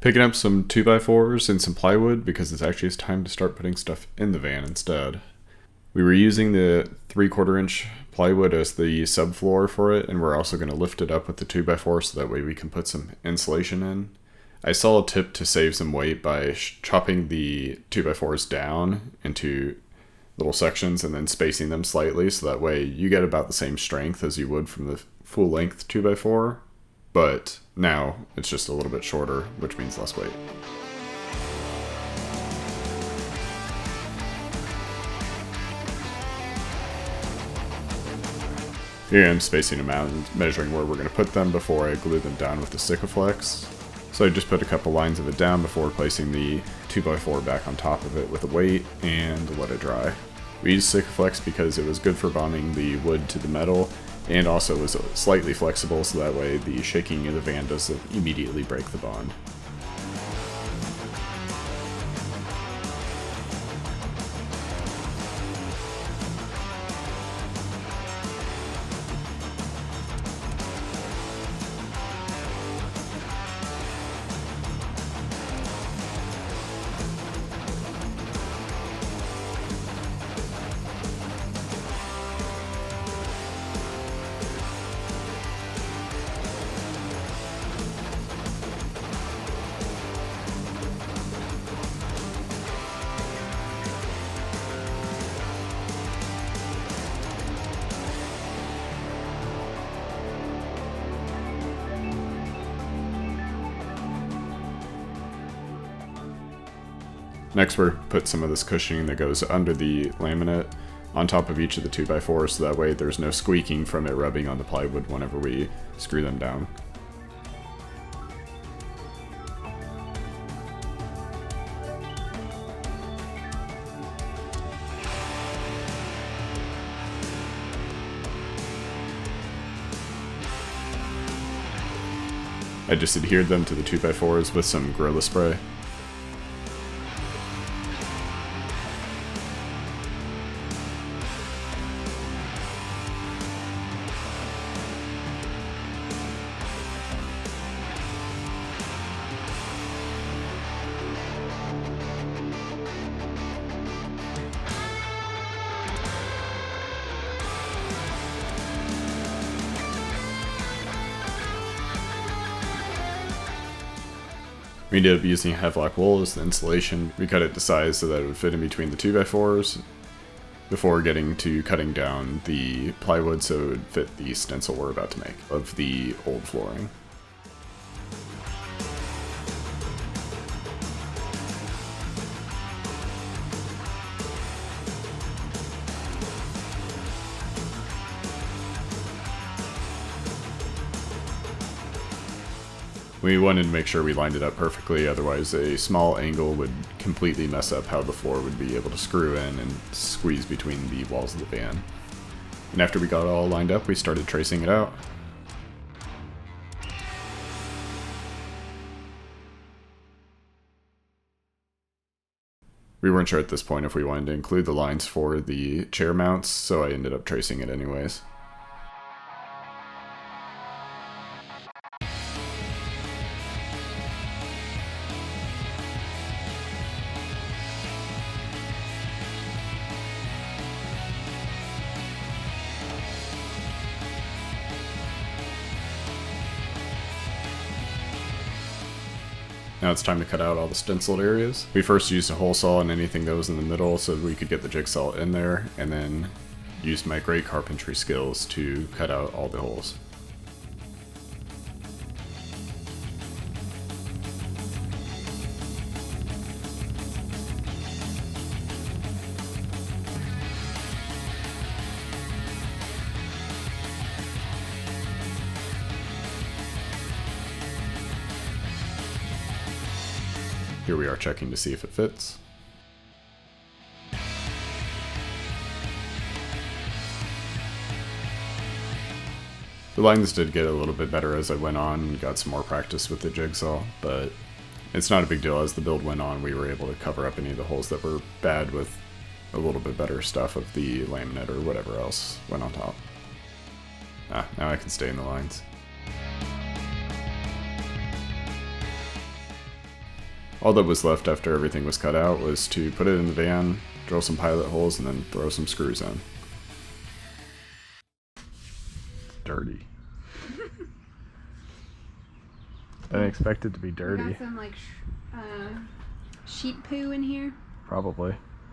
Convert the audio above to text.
Picking up some 2x4s and some plywood because it's actually time to start putting stuff in the van instead. We were using the 3/4 inch plywood as the subfloor for it, and we're also going to lift it up with the 2x4 so that way we can put some insulation in. I saw a tip to save some weight by chopping the 2x4s down into little sections and then spacing them slightly so that way you get about the same strength as you would from the full length 2x4, but now it's just a little bit shorter, which means less weight. Here I'm spacing them out and measuring where we're going to put them before I glue them down with the Sikaflex. So I just put a couple lines of it down before placing the 2x4 back on top of it with a weight and let it dry. We used Sikaflex because it was good for bonding the wood to the metal and also was slightly flexible so that way the shaking of the van doesn't immediately break the bond. Next we're put some of this cushioning that goes under the laminate on top of each of the 2x4s so that way there's no squeaking from it rubbing on the plywood whenever we screw them down. I just adhered them to the 2x4s with some Gorilla Spray. We ended up using Havelock wool as the insulation. We cut it to size so that it would fit in between the 2x4s before getting to cutting down the plywood so it would fit the stencil we're about to make of the old flooring. We wanted to make sure we lined it up perfectly, otherwise a small angle would completely mess up how the floor would be able to screw in and squeeze between the walls of the van. And after we got it all lined up, we started tracing it out. We weren't sure at this point if we wanted to include the lines for the chair mounts, so I ended up tracing it anyways. Now it's time to cut out all the stenciled areas. We first used a hole saw and anything that was in the middle so we could get the jigsaw in there, and then used my great carpentry skills to cut out all the holes. Here we are checking to see if it fits. The lines did get a little bit better as I went on and got some more practice with the jigsaw, but it's not a big deal. As the build went on, we were able to cover up any of the holes that were bad with a little bit better stuff of the laminate or whatever else went on top. Now I can stay in the lines. All that was left after everything was cut out was to put it in the van, drill some pilot holes, and then throw some screws in. It's dirty. I didn't expect it to be dirty. Got some like sheep poo in here. Probably.